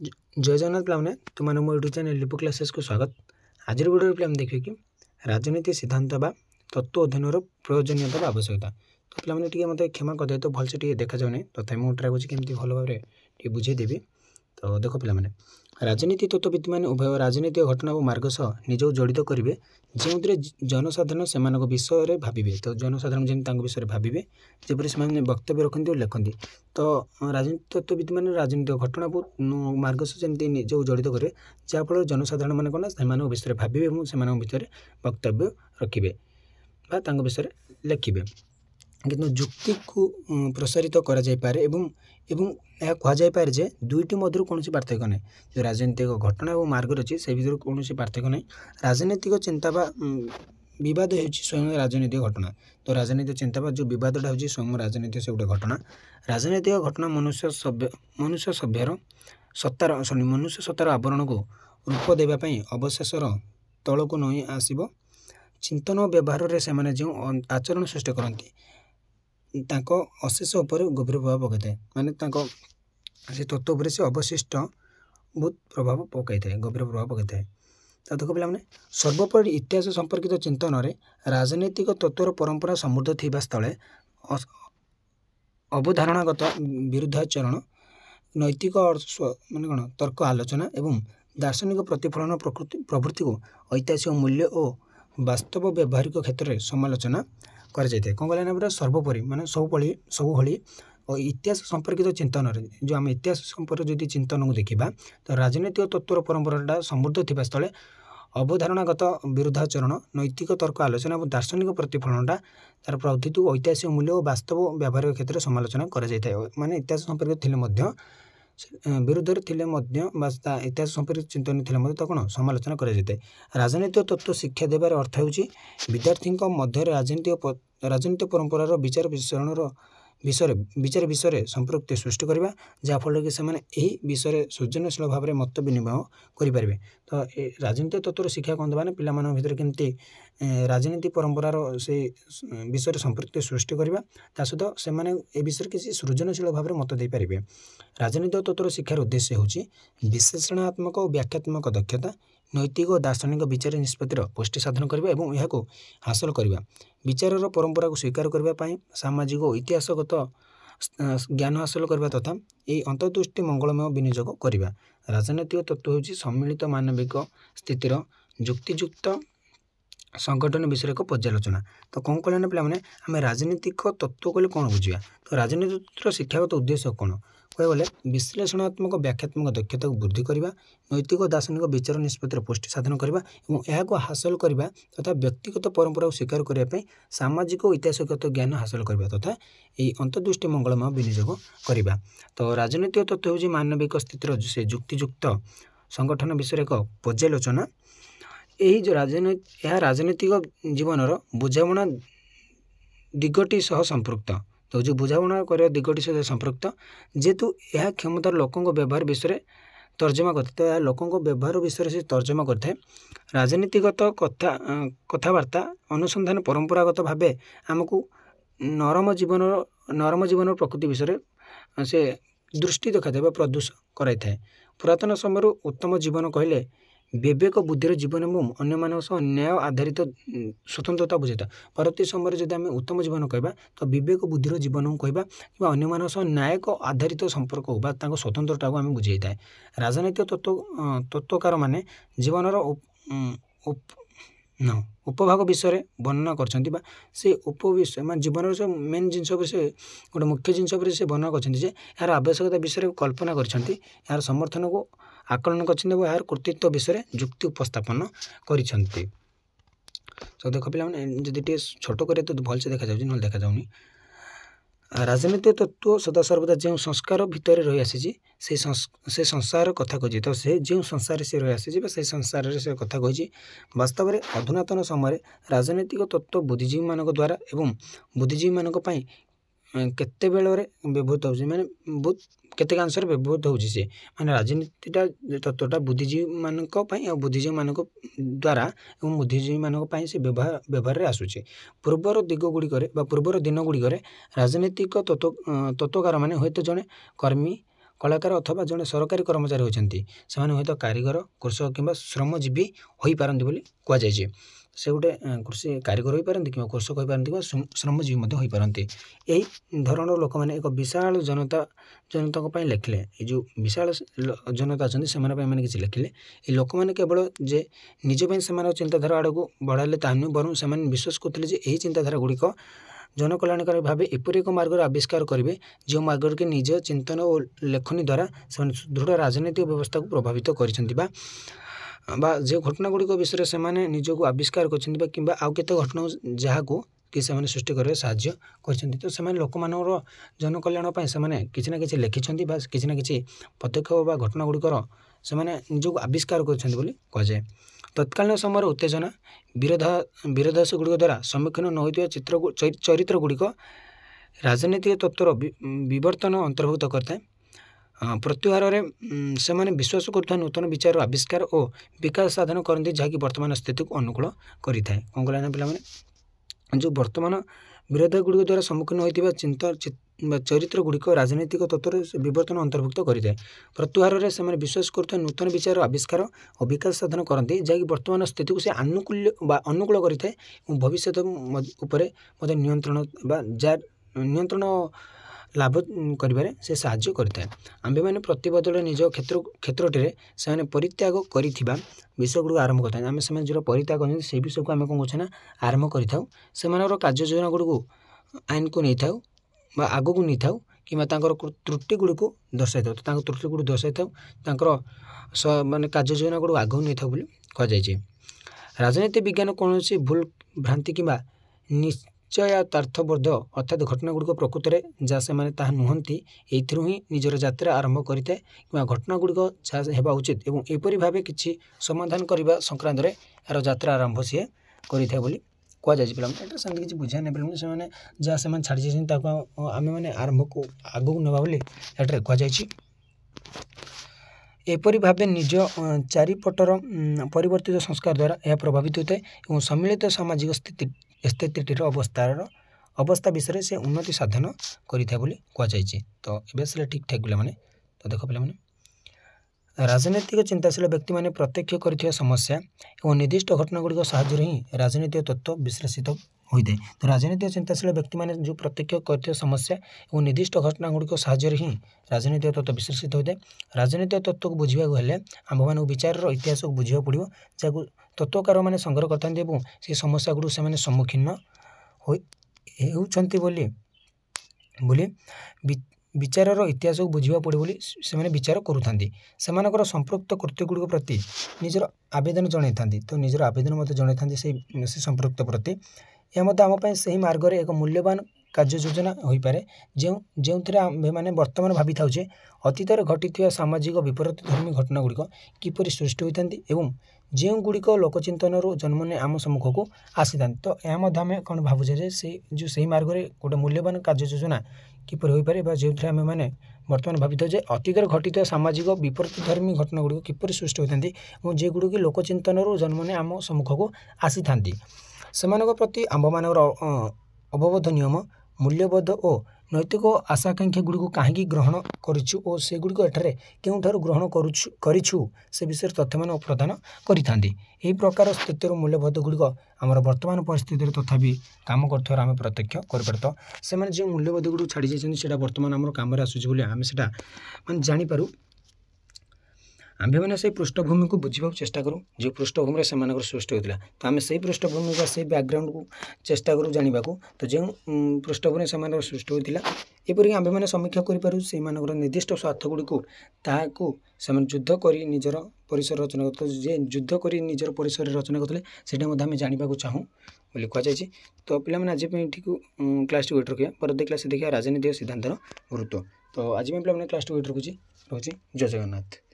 जय जगन्नाथ पिलाने तुमने मो यूट्यूब चैनल लिपु क्लासेस को स्वागत। आज वीडियो पे देखिए कि राजनीति सिद्धांत बा तत्व अध्ययन प्रयोजनीयता आवश्यकता। तो पिलाने टी मत क्षमा करदे तो भलसे टी देखा जाऊनी तथा मुझे ट्राए करके भल भाव में बुझेदेवी। तो देख पिलाने राजनीति तत्वविद मैंने उभय राजनीतिक घटना और मार्ग सह निज जड़ित करेंगे जो जनसाधारण से विषय भावे। तो जनसाधारण जमी विषय भावे जपरी से वक्तव्य रखती और लिखती। तो राजनीति तत्वविद मैंने राजनीतिक घटना को मार्ग सह जमी निज जड़ित करेंगे जहाँफल जनसाधारण मैंने कौन से विषय भावे और से विषय वक्तव्य रखिए विषय लिखे। किंतु जुक्ति को प्रसारित करा जाय पारे एवं यह कहुपे जे दुईटी मध्य कौन पार्थक्य नहीं। जो राजनीतिक घटना और मार्ग रही से भर कौन पार्थक्य नहीं। राजनीतिक चिंता बा विवाद हो स्वयं राजनीतिक घटना। तो राजनीतिक चिंता बा जो विवादटा हो स्वयं राजनीतिक से गोटे घटना। राजनीतिक घटना मनुष्य सभ्यर सत्तार आवरण को रूप देवाई अवशेषर तल को नई आसब चिंतन और व्यवहार से जो आचरण सृष्टि करती अशेष उपर गभीर प्रभाव पकई माने से तत्व उपर से अवशिष्ट बहुत प्रभाव पकई गभीर प्रभाव पकई। तो देख पे सर्वोपरि इतिहास संपर्कित चिंतन में राजनीतिक तत्वर परंपरा समृद्ध थी स्थले अवधारणागत विरुद्धाचरण नैतिक माने कौन तर्क आलोचना एवं दार्शनिक प्रतिफलन प्रवृत्ति को ऐतिहासिक मूल्य और वास्तव व्यावहारिक क्षेत्र में समालोचना कर कौन कहना सर्वोपरि माने सबुभली और इतिहास संपर्कित चिंतन जो आम इतिहास संपर्क जो चिंतन को देखा तो राजनीतिक तत्वर परंपरा समृद्ध थी स्थले अवधारणागत विरुद्धाचरण नैतिक तर्क आलोचना और दार्शनिक प्रतिफलनटा तार प्रवृत्ति को ऐतिहासिक मूल्य और वास्तव व्यावहारिक क्षेत्र में समालोचना कर माने इतिहास संपर्कित थे विरुद्ध थे इतिहास संपर्कित चिंतन थे कौन समालोचना कर राजनीतिक तत्व शिक्षा देवार अर्थ हो विद्यार्थी मध्य राजनीतिक परंपरार विचार विषय संपृक्ति सृष्टि करवा जहाँफल कि से विषय सृजनशील भाव में मत विनिमय करें। तो राजनीतिक तत्वर शिक्षा कौन देना पिला भर केमती राजनीति परंपरार से विषय संपृक्ति सृष्टि करवा सहित से विषय किसी सृजनशील भाव में मत दे पारे। राजनीतिक तत्वर शिक्षार उद्देश्य होची विश्लेषणात्मक और व्याख्यात्मक दक्षता नैतिक और दार्शनिक विचार निष्पत्तिर पुष्टि साधन करने और यह हासिल करने विचार परंपरा को स्वीकार करने सामाजिक और इतिहासगत ज्ञान हासिल करने तथा ये अंतर्दृष्टि मंगलमय विनियोग करने। राजनैतिक तत्व होची सम्मिलित मानविक स्थितिर युक्तियुक्त संगठन विषय को पर्यालोचना। तो कौन कहना पे आम राजनीतिक तत्व कहले कौन बुझा। तो राजनीतिक तत्व शिक्षागत उद्देश्य कौन कहले विश्लेषणात्मक व्याख्यात्मक दक्षता को वृद्धि करने नैतिक दार्शनिक विचार निष्पत्तिर पुष्टि साधन करने और यह हासिल करने तथा व्यक्तिगत परंपरा को स्वीकार करने सामाजिक और इतिहासगत ज्ञान हासिल करने तथा ये अंतर्दृष्टि मंगलमय विनियोग करने। तो राजनीतिक तत्व हो मानविक स्थितिर से युक्तियुक्त संगठन विषय एक पर्यालोचना। यही जो राजनीतिक जीवन बुझाणा दिगटी सह संपृक्त। तो जो बुझाणा कर दिगटी सह संपृक्त जेहेतु यह क्षमतार लोकों व्यवहार विषय तर्जमा करते तो यह लोकों व्यवहार विषय से तर्जमा करते। राजनीतिगत कथबार्ता अनुसंधान परंपरागत भाव आमको नरम जीवन प्रकृति विषय से दृष्टि देखा प्रदूष कराई था। पुरातन समय उत्तम जीवन कहले विवेक बुद्धिर जीवन और अन्य सह न्याय आधारित स्वतंत्रता बुझाता। परवर्ती समय जब आम उत्तम जीवन कहवा तो विवेक बुद्धिर जीवन को कहवा कि अन्य सह न्यायिक आधारित संपर्क होगा स्वतंत्रता को आम बुझे था। राजनैतिक तत्वकार माने जीवन उपभाग विषय वर्णना कर से उपविषय मान जीवन से मेन जिनस गोटे मुख्य जिनस से वर्णना कर यार आवश्यकता विषय कल्पना कर समर्थन को आकलन कर यार कर्तृत्व विषय जुक्ति उपस्थापन कर। तो देख पे छोट करे तो भलसे देखा जाऊँ ना देखा जाऊनी। राजनीतिक तत्व सदा सर्वदा जो संस्कार भितर रही आसी से संसार कथा कही। तो से जो संसार से रही आसी से संसार से कथा कही वास्तव में अधुनातन समय राजनीतिक तत्व बुद्धिजीवी मान द्वारा एवं बुद्धिजीवी मान केते बेलरे व्यवहृत हो माने बहुत केते अंशर व्यवहृत हो माने राजनीतिटा तत्वटा बुद्धिजीवी मान बुद्धिजीवी मान द्वारा एवं बुद्धिजीवी मान से व्यवहार में आसूचे। पूर्वर दिग गुड़िक पूर्वर दिन गुड़िक राजनीतिक तत्वकार मैंने हूँ जड़े कर्मी କଳାକାର ଅଥବା ଜଣେ ସରକାରୀ କର୍ମଚାରୀ ହୋଇଛନ୍ତି ସେମାନେ ହୁଏତ କାରିଗର କୃଷକ କିମ୍ବା ଶ୍ରମଜୀବୀ ହୋଇପାରନ୍ତି ବୋଲି କୁହାଯାଇଛି। ସେ ଗୋଟେ କୃଷି କାରିଗର ହୋଇପାରନ୍ତି କିମ୍ବା କୃଷକ ହୋଇପାରନ୍ତି କିମ୍ବା ଶ୍ରମଜୀବୀ ମଧ୍ୟ ହୋଇପାରନ୍ତି। ଏହି ଧରଣର ଲୋକମାନେ ଏକ ବିଶାଳ ଜନତାଙ୍କ ପାଇଁ ଲେଖିଲେ। ଏ ଯେଉଁ ବିଶାଳ ଜନତା ଅଛନ୍ତି ସେମାନେ ପାଇଁ ଏମାନେ କିଛି ଲେଖିଲେ। ଏ ଲୋକମାନେ କେବଳ ଯେ ନିଜ ପାଇଁ ସେମାନଙ୍କ ଚିନ୍ତାଧାରା ଆଡ଼କୁ ବଢ଼ାଇଲେ ତାହା ନୁହେଁ, ବରଂ ସେମାନେ ବିଶ୍ୱାସ କରୁଥିଲେ ଯେ ଏହି ଚିନ୍ତାଧାରା ଗୁଡ଼ିକ ଜନକଲ୍ୟାଣକାରୀ ଭାବେ ଏପରି ଏକ ମାର୍ଗରେ ଆବିଷ୍କାର କରିବେ ଯେଉଁ ମାର୍ଗରେ କି ନିଜ ଚିନ୍ତନ ଓ ଲେଖନୀ ଦ୍ୱାରା ସେମାନେ ସୁଦୃଢ଼ ରାଜନୈତିକ ବ୍ୟବସ୍ଥାକୁ ପ୍ରଭାବିତ କରିଛନ୍ତି ବା ଯେଉଁ ଘଟଣା ଗୁଡ଼ିକ ବିଷୟରେ ସେମାନେ ନିଜକୁ ଆବିଷ୍କାର କରିଛନ୍ତି ବା କିମ୍ବା ଆଉ କେତେ ଘଟଣା ଯାହାକୁ କି ସେମାନେ ସୃଷ୍ଟି କରିବାରେ ସାହାଯ୍ୟ କରିଛନ୍ତି। ତ ସେମାନେ ଲୋକମାନଙ୍କର ଜନକଲ୍ୟାଣ ପାଇଁ ସେମାନେ କିଛି ନା କିଛି ଲେଖିଛନ୍ତି ବା କିଛି ନା କିଛି ପଦକ୍ଷେପ ବା ଘଟଣା ଗୁଡ଼ିକର ସେମାନେ ନିଜକୁ ଆବିଷ୍କାର କରିଛନ୍ତି ବୋଲି କୁହାଯାଏ। ତତ୍କାଳୀନ ସମୟର ଉତ୍ତେଜନା ବିରୋଧାଭାସ ଗୁଡ଼ିକ ଦ୍ୱାରା ସମ୍ମୁଖୀନ ନ ହୋଇଥିବା ଚରିତ୍ର ଗୁଡ଼ିକ ରାଜନୈତିକ ତତ୍ତ୍ୱର ବିବର୍ତ୍ତନ ଅନ୍ତର୍ଭୁକ୍ତ କରିଥାଏ। ପ୍ରତ୍ୟୁହାରରେ ସେମାନେ ବିଶ୍ୱାସ କରୁଥିବା ନୂତନ ବିଚାରର ଆବିଷ୍କାର ଓ ବିକାଶ ସାଧନ କରନ୍ତି ଯାହାକି ବର୍ତ୍ତମାନ ସ୍ଥିତିକୁ ଅନୁକୂଳ କରିଥାଏ। କ'ଣ କଲା ନା ପିଲାମାନେ, ଯେଉଁ ବର୍ତ୍ତମାନ ବିରୋଧ ଗୁଡ଼ିକ ଦ୍ୱାରା ସମ୍ମୁଖୀନ ହୋଇଥିବା ଚରିତ୍ର ଗୁଡ଼ିକ ରାଜନୈତିକ ତତ୍ତ୍ୱର ବିବର୍ତ୍ତନ ଅନ୍ତର୍ଭୁକ୍ତ କରିଥାଏ। ପ୍ରତ୍ୟୁହାରରେ ସେମାନେ ବିଶ୍ୱାସ କରୁଥିବା ନୂତନ ବିଚାରର ଆବିଷ୍କାର ଓ ବିକାଶ ସାଧନ କରନ୍ତି ଯାହାକି ବର୍ତ୍ତମାନ ସ୍ଥିତିକୁ ସେ ଅନୁକୂଳ କରିଥାଏ ଏବଂ ଭବିଷ୍ୟତ ଉପରେ ମଧ୍ୟ ନିୟନ୍ତ୍ରଣ ଲାଭ କରିବାରେ ସେ ସାହାଯ୍ୟ କରିଥାଏ। ଆମ୍ଭେମାନେ ପ୍ରତିବଦଳରେ ନିଜ କ୍ଷେତ୍ରଟିରେ ସେମାନେ ପରିତ୍ୟାଗ କରିଥିବା ବିଷୟଗୁଡ଼ିକୁ ଆରମ୍ଭ କରିଥାନ୍ତି। ସେମାନେ ଯେଉଁଟା ପରିତ୍ୟାଗ କରନ୍ତି ସେହି ବିଷୟକୁ ଆମେ କ'ଣ କରୁଛେ ନା ଆରମ୍ଭ କରିଥାଉ। ସେମାନଙ୍କର କାର୍ଯ୍ୟ ଯୋଜନା ଗୁଡ଼ିକୁ ଆଇନକୁ ନେଇଥାଉ ବା ଆଗକୁ ନେଇଥାଉ କିମ୍ବା ତାଙ୍କର ତ୍ରୁଟି ଗୁଡ଼ିକୁ ଦର୍ଶାଇଥାଉ। ତାଙ୍କ ତ୍ରୁଟି ଗୁଡ଼ିକୁ ଦର୍ଶାଇଥାଉ, ତାଙ୍କର କାର୍ଯ୍ୟ ଯୋଜନା ଗୁଡ଼ିକୁ ଆଗକୁ ନେଇଥାଉ ବୋଲି କୁହାଯାଇଛି। ରାଜନୀତି ବିଜ୍ଞାନ କୌଣସି ଭୁଲ ଭ୍ରାନ୍ତି କିମ୍ବା ନିଶ୍ଚୟାର୍ଥବୋଧ ଅର୍ଥାତ୍ ଘଟଣା ଗୁଡ଼ିକ ପ୍ରକୃତରେ ଯାହା ସେମାନେ ତାହା ନୁହନ୍ତି ଏଇଥିରୁ ହିଁ ନିଜର ଯାତ୍ରା ଆରମ୍ଭ କରିଥାଏ କିମ୍ବା ଘଟଣା ଗୁଡ଼ିକ ଯାହା ହେବା ଉଚିତ ଏବଂ ଏପରି ଭାବେ କିଛି ସମାଧାନ କରିବା ସଂକ୍ରାନ୍ତରେ ଏହାର ଯାତ୍ରା ଆରମ୍ଭ ସିଏ କରିଥାଏ ବୋଲି କୁହାଯାଇଛି। ପିଲାମାନେ ଏଇଟା ସେମିତି କିଛି ବୁଝା ନାହିଁ ପିଲାମାନେ, ସେମାନେ ଯାହା ସେମାନେ ଛାଡ଼ି ଯାଇଛନ୍ତି ତାକୁ ଆମେମାନେ ଆଗକୁ ନେବା ବୋଲି ଏଠାରେ କୁହାଯାଇଛି। ଏପରି ଭାବେ ନିଜ ଚାରିପଟର ପରିବର୍ତ୍ତିତ ସଂସ୍କାର ଦ୍ୱାରା ଏହା ପ୍ରଭାବିତ ହୋଇଥାଏ ଏବଂ ସମ୍ମିଳିତ ସାମାଜିକ ସ୍ଥିତିଟିର ଅବସ୍ଥା ବିଷୟରେ ସେ ଉନ୍ନତି ସାଧନ କରିଥାଏ ବୋଲି କୁହାଯାଇଛି। ତ ଏବେ ଆସିଲେ ଠିକ୍ଠାକ୍ ପିଲାମାନେ। ତ ଦେଖ ପିଲାମାନେ, ରାଜନୈତିକ ଚିନ୍ତାଶୀଳ ବ୍ୟକ୍ତିମାନେ ପ୍ରତ୍ୟକ୍ଷ କରିଥିବା ସମସ୍ୟା ଏବଂ ନିର୍ଦ୍ଦିଷ୍ଟ ଘଟଣା ଗୁଡ଼ିକ ସାହାଯ୍ୟରେ ହିଁ ରାଜନୈତିକ ତତ୍ତ୍ୱ ବିଶ୍ଳେଷିତ ହୋଇଥାଏ। ତ ରାଜନୈତିକ ଚିନ୍ତାଶୀଳ ବ୍ୟକ୍ତିମାନେ ଯେଉଁ ପ୍ରତ୍ୟକ୍ଷ କରିଥିବା ସମସ୍ୟା ଏବଂ ନିର୍ଦ୍ଦିଷ୍ଟ ଘଟଣା ଗୁଡ଼ିକ ସାହାଯ୍ୟରେ ହିଁ ରାଜନୈତିକ ତତ୍ତ୍ୱ ବିଶ୍ଳେଷିତ ହୋଇଥାଏ। ରାଜନୈତିକ ତତ୍ତ୍ୱକୁ ବୁଝିବାକୁ ହେଲେ ଆମ୍ଭମାନଙ୍କୁ ବିଚାରର ଇତିହାସକୁ ବୁଝିବାକୁ ପଡ଼ିବ, ଯାହାକୁ ତତ୍ତ୍ୱକାରମାନେ ସଂଗ୍ରହ କରିଥାନ୍ତି ଏବଂ ସେହି ସମସ୍ୟା ଗୁଡ଼ିକୁ ସେମାନେ ସମ୍ମୁଖୀନ ହେଉଛନ୍ତି ବୋଲି ବିଚାରର ଇତିହାସକୁ ବୁଝିବାକୁ ପଡ଼ିବ ବୋଲି ସେମାନେ ବିଚାର କରୁଥାନ୍ତି। ସେମାନଙ୍କର ସମ୍ପୃକ୍ତ କୃତ୍ୟଗୁଡ଼ିକ ପ୍ରତି ନିଜର ଆବେଦନ ଜଣାଇଥାନ୍ତି। ତ ନିଜର ଆବେଦନ ମଧ୍ୟ ଜଣାଇଥାନ୍ତି ସେ ସମ୍ପୃକ୍ତ ପ୍ରତି। ଏହା ମଧ୍ୟ ଆମ ପାଇଁ ସେହି ମାର୍ଗରେ ଏକ ମୂଲ୍ୟବାନ କାର୍ଯ୍ୟ ଯୋଜନା ହୋଇପାରେ ଯେଉଁଥିରେ ଆମ୍ଭେମାନେ ବର୍ତ୍ତମାନ ଭାବିଥାଉ ଯେ ଅତୀତରେ ଘଟିଥିବା ସାମାଜିକ ବିପରୀତଧର୍ମୀ ଘଟଣା ଗୁଡ଼ିକ କିପରି ସୃଷ୍ଟି ହୋଇଥାନ୍ତି ଏବଂ ଯେଉଁଗୁଡ଼ିକ ଲୋକଚିନ୍ତନରୁ ଜନ୍ମ ନେଇ ଆମ ସମ୍ମୁଖକୁ ଆସିଥାନ୍ତି। ତ ଏହା ମଧ୍ୟ ଆମେ କ'ଣ ଭାବୁଛେ ଯେ ସେହି ମାର୍ଗରେ ଗୋଟେ ମୂଲ୍ୟବାନ କାର୍ଯ୍ୟ ଯୋଜନା କିପରି ହୋଇପାରେ ବା ଯେଉଁଥିରେ ଆମେମାନେ ବର୍ତ୍ତମାନ ଭାବିଥାଉ ଯେ ଅତୀତରେ ଘଟିଥିବା ସାମାଜିକ ବିପରୀତଧର୍ମୀ ଘଟଣା ଗୁଡ଼ିକ କିପରି ସୃଷ୍ଟି ହୋଇଥାନ୍ତି ଏବଂ ଯେଗୁଡ଼ିକ ଲୋକଚିନ୍ତନରୁ ଜନ୍ମ ନେଇ ଆମ ସମ୍ମୁଖକୁ ଆସିଥାନ୍ତି। ସେମାନଙ୍କ ପ୍ରତି ଆମ୍ଭମାନଙ୍କର ଅବବୋଧ ନିୟମ, ମୂଲ୍ୟବୋଧ ଓ ନୈତିକ ଆଶାକାଂକ୍ଷା ଗୁଡ଼ିକୁ କାହିଁକି ଗ୍ରହଣ କରିଛୁ ଓ ସେଗୁଡ଼ିକ ଏଠାରେ କେଉଁଠାରୁ ଗ୍ରହଣ କରିଛୁ ସେ ବିଷୟରେ ତଥ୍ୟମାନ ପ୍ରଦାନ କରିଥାନ୍ତି। ଏହି ପ୍ରକାର ସ୍ଥିତିର ମୂଲ୍ୟବୋଧ ଗୁଡ଼ିକ ଆମର ବର୍ତ୍ତମାନ ପରିସ୍ଥିତିରେ ତଥାପି କାମ କରୁଥିବାର ଆମେ ପ୍ରତ୍ୟକ୍ଷ କରିପାରିଥାଉ। ସେମାନେ ଯେଉଁ ମୂଲ୍ୟବୋଧ ଗୁଡ଼ିକୁ ଛାଡ଼ି ଯାଇଛନ୍ତି ସେଇଟା ବର୍ତ୍ତମାନ ଆମର କାମରେ ଆସୁଛି ବୋଲି ଆମେ ସେଇଟା ଜାଣିପାରୁ। ଆମ୍ଭେମାନେ ସେହି ପୃଷ୍ଠଭୂମିକୁ ବୁଝିବାକୁ ଚେଷ୍ଟା କରୁ ଯେଉଁ ପୃଷ୍ଠଭୂମିରେ ସେମାନଙ୍କର ସୃଷ୍ଟି ହୋଇଥିଲା। ତ ଆମେ ସେହି ପୃଷ୍ଠଭୂମି ବା ସେହି ବ୍ୟାକ୍ଗ୍ରାଉଣ୍ଡକୁ ଚେଷ୍ଟା କରୁ ଜାଣିବାକୁ, ତ ଯେଉଁ ପୃଷ୍ଠଭୂମିରେ ସେମାନଙ୍କର ସୃଷ୍ଟି ହୋଇଥିଲା ଏପରିକି ଆମ୍ଭେମାନେ ସମୀକ୍ଷା କରିପାରୁ ସେମାନଙ୍କର ନିର୍ଦ୍ଦିଷ୍ଟ ସ୍ୱାର୍ଥ ଗୁଡ଼ିକୁ ତାହାକୁ ସେମାନେ ଯୁଦ୍ଧ କରି ନିଜର ପରିସର ରଚନା କରୁଥିଲେ। ଯେ ଯୁଦ୍ଧ କରି ନିଜର ପରିସର ରଚନା କରୁଥିଲେ ସେଇଟା ମଧ୍ୟ ଆମେ ଜାଣିବାକୁ ଚାହୁଁ ବୋଲି କୁହାଯାଇଛି। ତ ପିଲାମାନେ ଆଜି ପାଇଁ ଏଠିକୁ କ୍ଲାସ୍ଟିକୁ ଏଇଠି ରଖିବା, ପରବର୍ତ୍ତୀ କ୍ଲାସ୍ରେ ଦେଖିବା ରାଜନୈତିକ ସିଦ୍ଧାନ୍ତର ଗୁରୁତ୍ୱ। ତ ଆଜି ପାଇଁ ପିଲାମାନେ କ୍ଲାସ୍ଟିକୁ ଏଇଠି ରହୁଛି। ଜୟ ଜଗନ୍ନାଥ।